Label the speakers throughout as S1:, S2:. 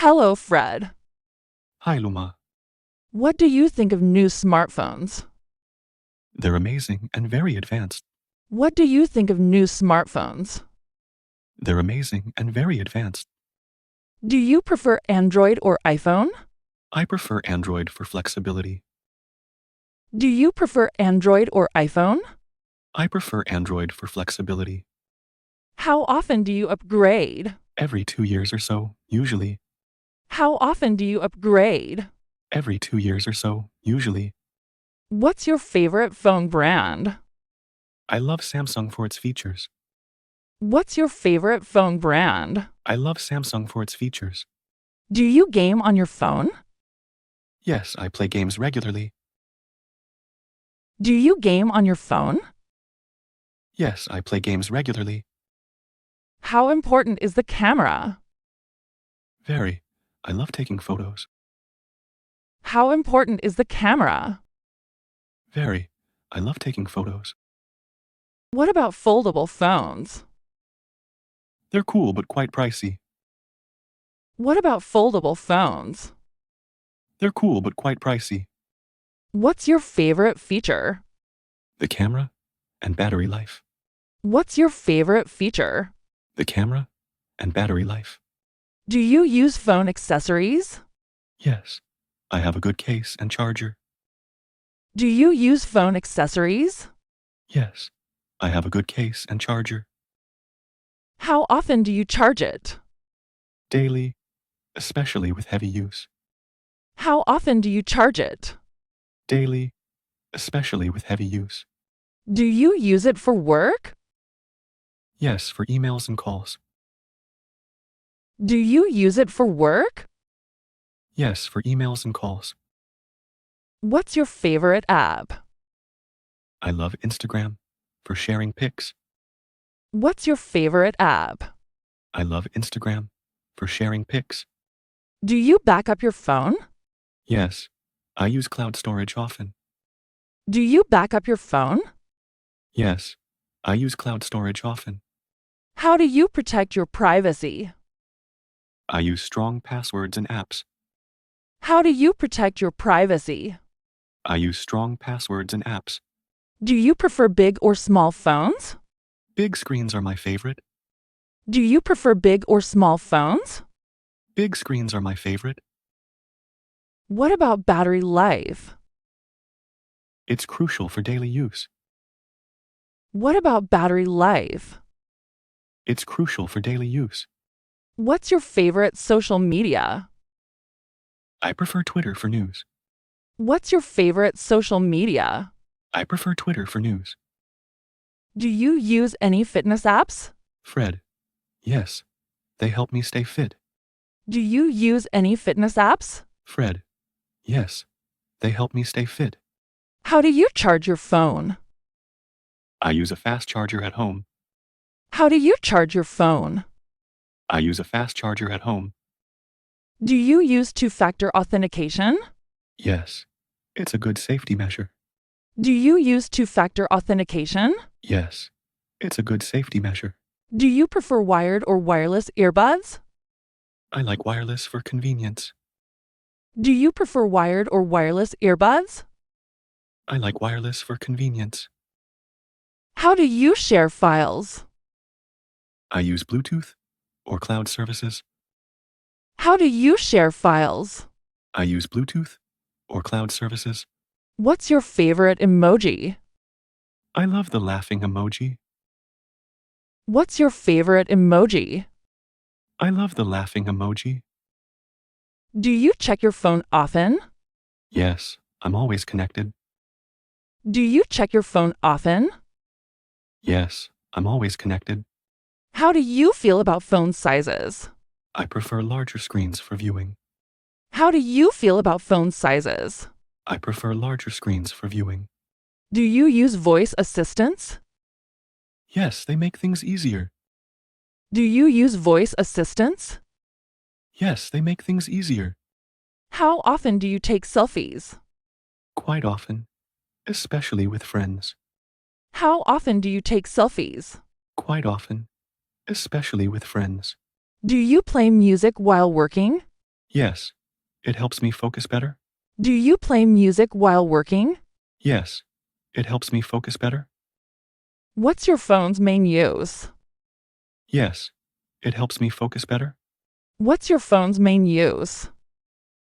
S1: Hello, Fred.
S2: Hi, Luma.
S1: What do you think of new smartphones?
S2: They're amazing and very advanced.
S1: What do you think of new smartphones?
S2: They're amazing and very advanced.
S1: Do you prefer Android or iPhone?
S2: I prefer Android for flexibility.
S1: Do you prefer Android or iPhone?
S2: I prefer Android for flexibility.
S1: How often do you upgrade?
S2: Every 2 years or so, usually.
S1: How often do you upgrade?
S2: Every 2 years or so, usually.
S1: What's your favorite phone brand?
S2: I love Samsung for its features.
S1: What's your favorite phone brand?
S2: I love Samsung for its features.
S1: Do you game on your phone?
S2: Yes, I play games regularly.
S1: Do you game on your phone?
S2: Yes, I play games regularly.
S1: How important is the camera?
S2: Very. I love taking photos.
S1: How important is the camera?
S2: Very. I love taking photos.
S1: What about foldable phones?
S2: They're cool but quite pricey.
S1: What about foldable phones?
S2: They're cool but quite pricey.
S1: What's your favorite feature?
S2: The camera and battery life.
S1: What's your favorite feature?
S2: The camera and battery life.
S1: Do you use phone accessories?
S2: Yes, I have a good case and charger.
S1: Do you use phone accessories?
S2: Yes, I have a good case and charger.
S1: How often do you charge it?
S2: Daily, especially with heavy use.
S1: How often do you charge it?
S2: Daily, especially with heavy use.
S1: Do you use it for work?
S2: Yes, for emails and calls.
S1: Do you use it for work?
S2: Yes, for emails and calls.
S1: What's your favorite app?
S2: I love Instagram for sharing pics.
S1: What's your favorite app?
S2: I love Instagram for sharing pics.
S1: Do you back up your phone?
S2: Yes, I use cloud storage often.
S1: Do you back up your phone?
S2: Yes, I use cloud storage often.
S1: How do you protect your privacy?
S2: I use strong passwords and apps.
S1: How do you protect your privacy?
S2: I use strong passwords and apps.
S1: Do you prefer big or small phones?
S2: Big screens are my favorite.
S1: Do you prefer big or small phones?
S2: Big screens are my favorite.
S1: What about battery life?
S2: It's crucial for daily use.
S1: What about battery life?
S2: It's crucial for daily use.
S1: What's your favorite social media?
S2: I prefer Twitter for news.
S1: What's your favorite social media?
S2: I prefer Twitter for news.
S1: Do you use any fitness apps?
S2: Fred. Yes, they help me stay fit.
S1: Do you use any fitness apps?
S2: Fred. Yes, they help me stay fit.
S1: How do you charge your phone?
S2: I use a fast charger at home.
S1: How do you charge your phone?
S2: I use a fast charger at home.
S1: Do you use two-factor authentication?
S2: Yes, it's a good safety measure.
S1: Do you use two-factor authentication?
S2: Yes, it's a good safety measure.
S1: Do you prefer wired or wireless earbuds?
S2: I like wireless for convenience.
S1: Do you prefer wired or wireless earbuds?
S2: I like wireless for convenience.
S1: How do you share files?
S2: I use Bluetooth or cloud services.
S1: How do you share files?
S2: I use Bluetooth or cloud services.
S1: What's your favorite emoji?
S2: I love the laughing emoji.
S1: What's your favorite emoji?
S2: I love the laughing emoji.
S1: Do you check your phone often?
S2: Yes, I'm always connected.
S1: Do you check your phone often?
S2: Yes, I'm always connected.
S1: How do you feel about phone sizes?
S2: I prefer larger screens for viewing.
S1: How do you feel about phone sizes?
S2: I prefer larger screens for viewing.
S1: Do you use voice assistants?
S2: Yes, they make things easier.
S1: Do you use voice assistants?
S2: Yes, they make things easier.
S1: How often do you take selfies?
S2: Quite often, especially with friends.
S1: How often do you take selfies?
S2: Quite often, especially with friends.
S1: Do you play music while working?
S2: Yes. It helps me focus better.
S1: Do you play music while working?
S2: Yes. It helps me focus better.
S1: What's your phone's main use?
S2: Yes. It helps me focus better.
S1: What's your phone's main use?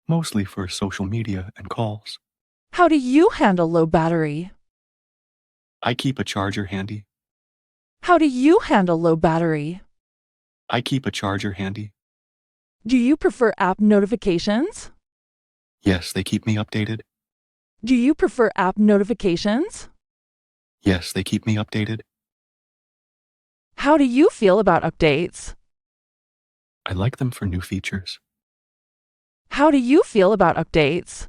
S2: Mostly for social media and calls.
S1: How do you handle low battery?
S2: I keep a charger handy.
S1: How do you handle low battery?
S2: I keep a charger handy.
S1: Do you prefer app notifications?
S2: Yes, they keep me updated.
S1: Do you prefer app notifications?
S2: Yes, they keep me updated.
S1: How do you feel about updates?
S2: I like them for new features.
S1: How do you feel about updates?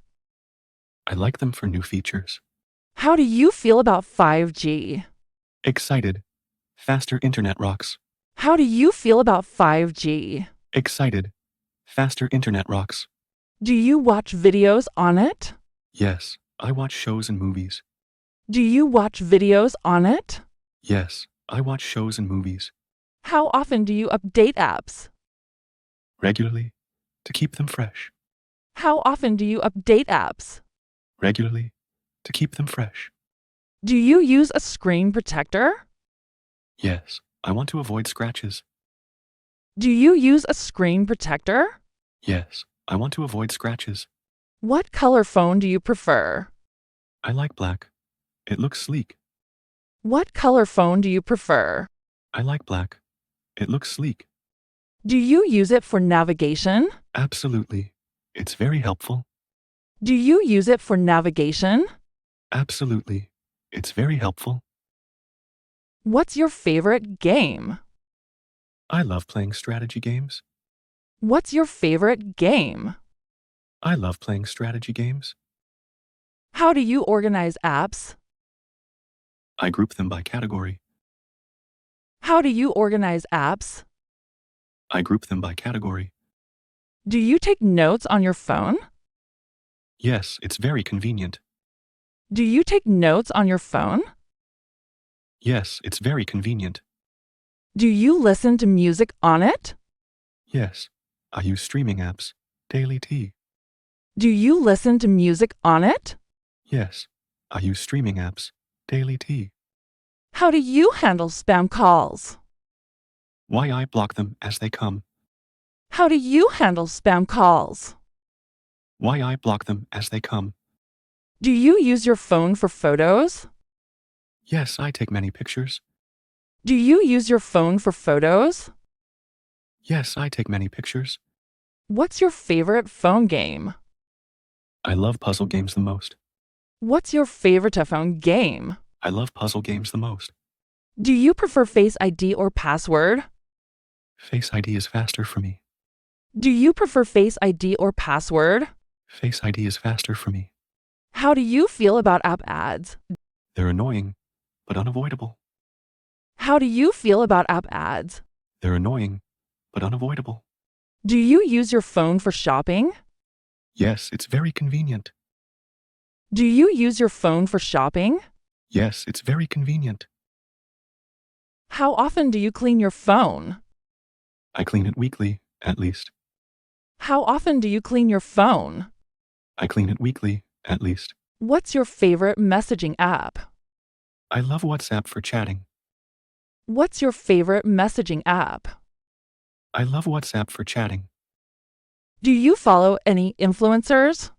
S2: I like them for new features.
S1: How do you feel about 5G?
S2: Excited. Faster internet rocks.
S1: How do you feel about 5G?
S2: Excited. Faster internet rocks.
S1: Do you watch videos on it?
S2: Yes, I watch shows and movies.
S1: Do you watch videos on it?
S2: Yes, I watch shows and movies.
S1: How often do you update apps?
S2: Regularly. To keep them fresh.
S1: How often do you update apps?
S2: Regularly. To keep them fresh.
S1: Do you use a screen protector?
S2: Yes, I want to avoid scratches.
S1: Do you use a screen protector?
S2: Yes, I want to avoid scratches.
S1: What color phone do you prefer?
S2: I like black. It looks sleek.
S1: What color phone do you prefer?
S2: I like black. It looks sleek.
S1: Do you use it for navigation?
S2: Absolutely. It's very helpful.
S1: Do you use it for navigation?
S2: Absolutely. It's very helpful.
S1: What's your favorite game?
S2: I love playing strategy games.
S1: What's your favorite game?
S2: I love playing strategy games.
S1: How do you organize apps?
S2: I group them by category.
S1: How do you organize apps?
S2: I group them by category.
S1: Do you take notes on your phone?
S2: Yes, it's very convenient.
S1: Do you take notes on your phone?
S2: Yes, it's very convenient.
S1: Do you listen to music on it?
S2: Yes, I use streaming apps. Daily tea.
S1: Do you listen to music on it?
S2: Yes, I use streaming apps. Daily tea.
S1: How do you handle spam calls?
S2: Why I block them as they come.
S1: How do you handle spam calls?
S2: Why I block them as they come.
S1: Do you use your phone for photos?
S2: Yes, I take many pictures.
S1: Do you use your phone for photos?
S2: Yes, I take many pictures.
S1: What's your favorite phone game?
S2: I love puzzle games the most.
S1: What's your favorite phone game?
S2: I love puzzle games the most.
S1: Do you prefer Face ID or password?
S2: Face ID is faster for me.
S1: Do you prefer Face ID or password?
S2: Face ID is faster for me.
S1: How do you feel about app ads?
S2: They're annoying, but unavoidable.
S1: How do you feel about app ads?
S2: They're annoying, but unavoidable.
S1: Do you use your phone for shopping?
S2: Yes, it's very convenient.
S1: Do you use your phone for shopping?
S2: Yes, it's very convenient.
S1: How often do you clean your phone?
S2: I clean it weekly, at least.
S1: How often do you clean your phone?
S2: I clean it weekly, at least.
S1: What's your favorite messaging app?
S2: I love WhatsApp for chatting.
S1: What's your favorite messaging app?
S2: I love WhatsApp for chatting.
S1: Do you follow any influencers?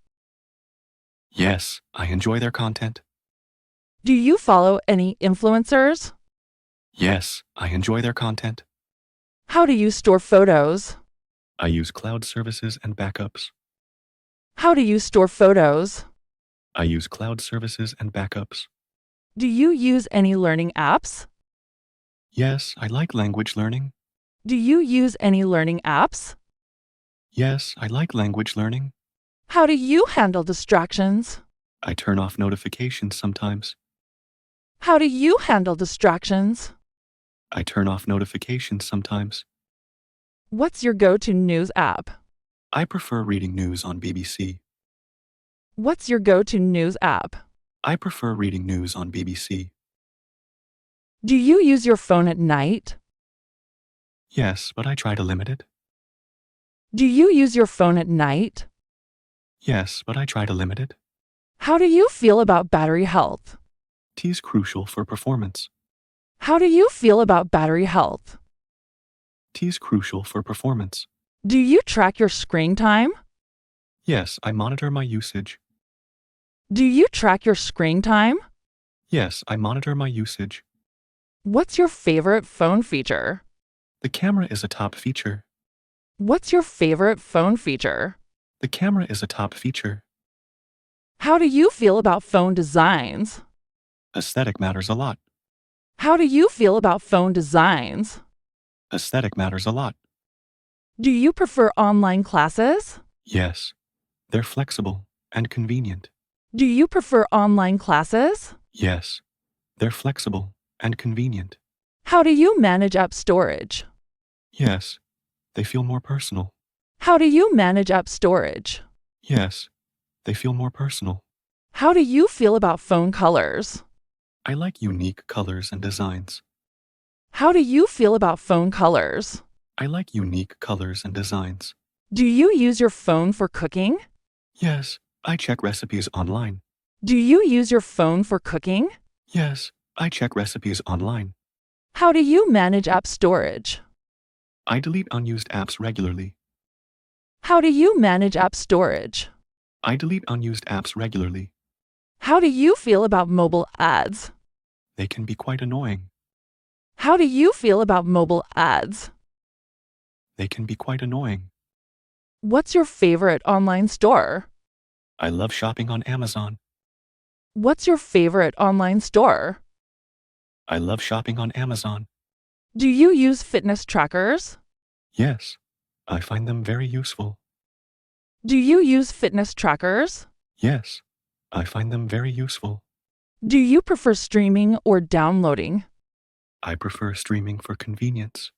S2: Yes, I enjoy their content.
S1: Do you follow any influencers?
S2: Yes, I enjoy their content.
S1: How do you store photos?
S2: I use cloud services and backups.
S1: How do you store photos?
S2: I use cloud services and backups.
S1: Do you use any learning apps?
S2: Yes, I like language learning.
S1: Do you use any learning apps?
S2: Yes, I like language learning.
S1: How do you handle distractions?
S2: I turn off notifications sometimes.
S1: How do you handle distractions?
S2: I turn off notifications sometimes.
S1: What's your go-to news app?
S2: I prefer reading news on BBC.
S1: What's your go-to news app?
S2: I prefer reading news on BBC.
S1: Do you use your phone at night?
S2: Yes, but I try to limit it.
S1: Do you use your phone at night?
S2: Yes, but I try to limit it.
S1: How do you feel about battery health?
S2: Tea is crucial for performance.
S1: How do you feel about battery health?
S2: Tea is crucial for performance.
S1: Do you track your screen time?
S2: Yes, I monitor my usage.
S1: Do you track your screen time?
S2: Yes, I monitor my usage.
S1: What's your favorite phone feature?
S2: The camera is a top feature.
S1: What's your favorite phone feature?
S2: The camera is a top feature.
S1: How do you feel about phone designs?
S2: Aesthetic matters a lot.
S1: How do you feel about phone designs?
S2: Aesthetic matters a lot.
S1: Do you prefer online classes?
S2: Yes, they're flexible and convenient.
S1: Do you prefer online classes?
S2: Yes, they're flexible and convenient.
S1: How do you manage app storage?
S2: Yes, they feel more personal.
S1: How do you manage app storage?
S2: Yes, they feel more personal.
S1: How do you feel about phone colors?
S2: I like unique colors and designs.
S1: How do you feel about phone colors?
S2: I like unique colors and designs.
S1: Do you use your phone for cooking?
S2: Yes, I check recipes online.
S1: Do you use your phone for cooking?
S2: Yes, I check recipes online.
S1: How do you manage app storage?
S2: I delete unused apps regularly.
S1: How do you manage app storage?
S2: I delete unused apps regularly.
S1: How do you feel about mobile ads?
S2: They can be quite annoying.
S1: How do you feel about mobile ads?
S2: They can be quite annoying.
S1: What's your favorite online store?
S2: I love shopping on Amazon.
S1: What's your favorite online store?
S2: I love shopping on Amazon.
S1: Do you use fitness trackers?
S2: Yes, I find them very useful.
S1: Do you use fitness trackers?
S2: Yes, I find them very useful.
S1: Do you prefer streaming or downloading?
S2: I prefer streaming for convenience.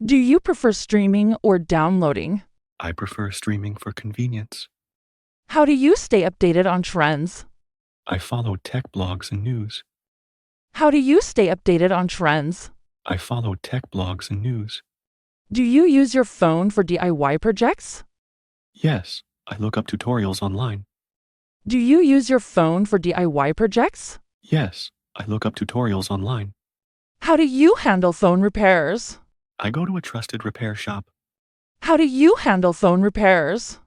S1: Do you prefer streaming or downloading?
S2: I prefer streaming for convenience.
S1: How do you stay updated on trends?
S2: I follow tech blogs and news.
S1: How do you stay updated on trends?
S2: I follow tech blogs and news.
S1: Do you use your phone for DIY projects?
S2: Yes, I look up tutorials online.
S1: Do you use your phone for DIY projects?
S2: Yes, I look up tutorials online.
S1: How do you handle phone repairs?
S2: I go to a trusted repair shop.
S1: How do you handle phone repairs?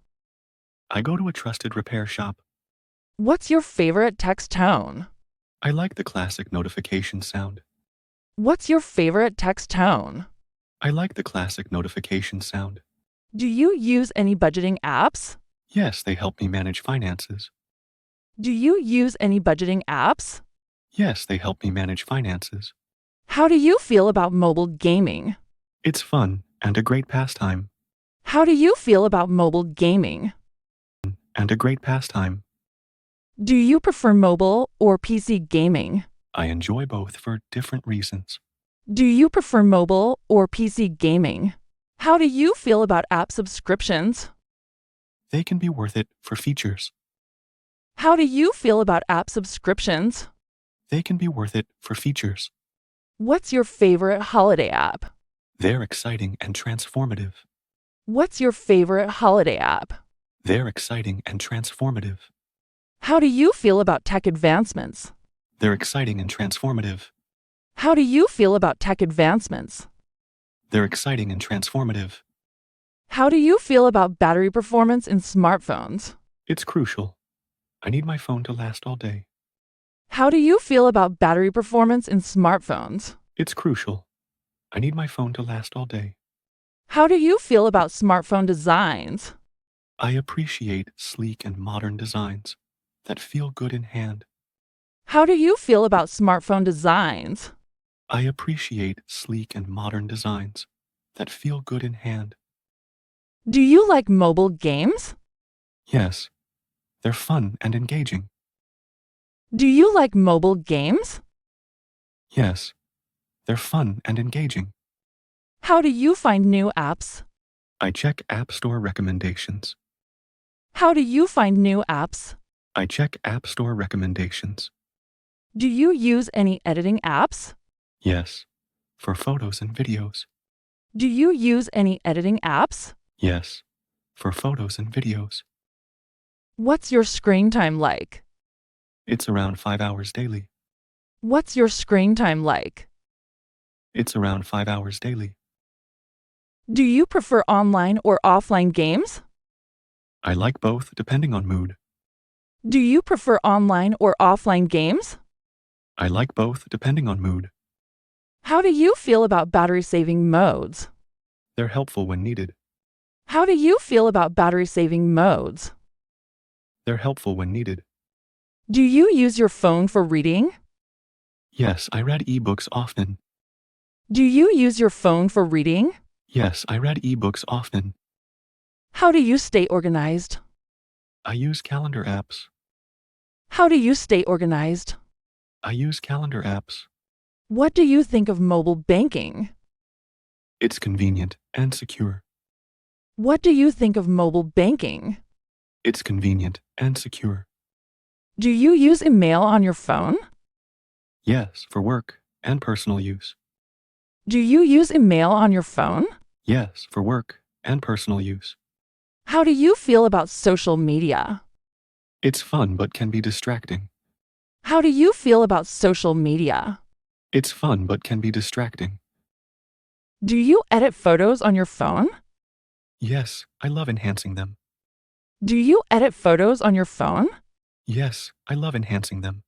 S2: I go to a trusted repair shop.
S1: What's your favorite text tone?
S2: I like the classic notification sound.
S1: What's your favorite text tone?
S2: I like the classic notification sound.
S1: Do you use any budgeting apps?
S2: Yes, they help me manage finances.
S1: Do you use any budgeting apps?
S2: Yes, they help me manage finances.
S1: How do you feel about mobile gaming?
S2: It's fun and a great pastime.
S1: How do you feel about mobile gaming?
S2: And a great pastime.
S1: Do you prefer mobile or PC gaming?
S2: I enjoy both for different reasons.
S1: Do you prefer mobile or PC gaming? How do you feel about app subscriptions?
S2: They can be worth it for features.
S1: How do you feel about app subscriptions?
S2: They can be worth it for features.
S1: What's your favorite holiday app?
S2: They're exciting and transformative.
S1: What's your favorite holiday app?
S2: They're exciting and transformative.
S1: How do you feel about tech advancements?
S2: They're exciting and transformative.
S1: How do you feel about tech advancements?
S2: They're exciting and transformative.
S1: How do you feel about battery performance in smartphones?
S2: It's crucial. I need my phone to last all day.
S1: How do you feel about battery performance in smartphones?
S2: It's crucial. I need my phone to last all day.
S1: How do you feel about smartphone designs?
S2: I appreciate sleek and modern designs that feel good in hand.
S1: How do you feel about smartphone designs?
S2: I appreciate sleek and modern designs that feel good in hand.
S1: Do you like mobile games?
S2: Yes, they're fun and engaging.
S1: Do you like mobile games?
S2: Yes, they're fun and engaging.
S1: How do you find new apps?
S2: I check App Store recommendations.
S1: How do you find new apps?
S2: I check App Store recommendations.
S1: Do you use any editing apps?
S2: Yes, for photos and videos.
S1: Do you use any editing apps?
S2: Yes, for photos and videos.
S1: What's your screen time like?
S2: It's around 5 hours daily.
S1: What's your screen time like?
S2: It's around 5 hours daily.
S1: Do you prefer online or offline games?
S2: I like both depending on mood.
S1: Do you prefer online or offline games?
S2: I like both depending on mood.
S1: How do you feel about battery-saving modes?
S2: They're helpful when needed.
S1: How do you feel about battery-saving modes?
S2: They're helpful when needed.
S1: Do you use your phone for reading?
S2: Yes, I read ebooks often.
S1: Do you use your phone for reading?
S2: Yes, I read ebooks often.
S1: How do you stay organized?
S2: I use calendar apps.
S1: How do you stay organized?
S2: I use calendar apps.
S1: What do you think of mobile banking?
S2: It's convenient and secure.
S1: What do you think of mobile banking?
S2: It's convenient and secure.
S1: Do you use email on your phone?
S2: Yes, for work and personal use.
S1: Do you use email on your phone?
S2: Yes, for work and personal use.
S1: How do you feel about social media?
S2: It's fun but can be distracting.
S1: How do you feel about social media?
S2: It's fun but can be distracting.
S1: Do you edit photos on your phone?
S2: Yes, I love enhancing them.
S1: Do you edit photos on your phone?
S2: Yes, I love enhancing them.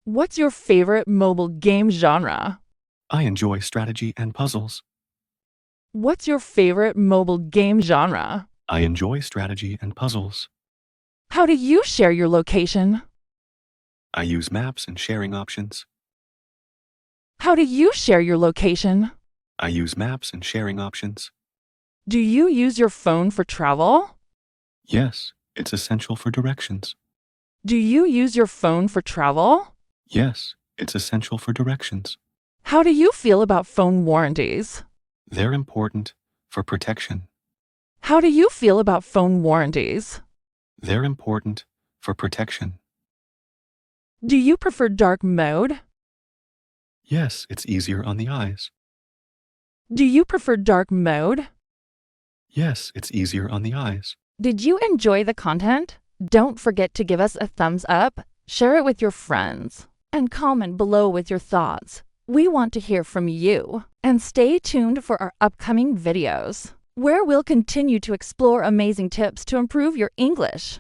S1: What's your favorite mobile game genre?
S2: I enjoy strategy and puzzles.
S1: What's your favorite mobile game genre?
S2: I enjoy strategy and puzzles.
S1: How do you share your location?
S2: I use maps and sharing options.
S1: How do you share your location?
S2: I use maps and sharing options.
S1: Do you use your phone for travel?
S2: Yes, it's essential for directions.
S1: Do you use your phone for travel?
S2: Yes, it's essential for directions.
S1: How do you feel about phone warranties?
S2: They're important for protection.
S1: How do you feel about phone warranties?
S2: They're important for protection.
S1: Do you prefer dark mode?
S2: Yes, it's easier on the eyes.
S1: Do you prefer dark mode?
S2: Yes, it's easier on the eyes.
S1: Did you enjoy the content? Don't forget to give us a thumbs up, share it with your friends, and comment below with your thoughts. We want to hear from you. And stay tuned for our upcoming videos, where we'll continue to explore amazing tips to improve your English.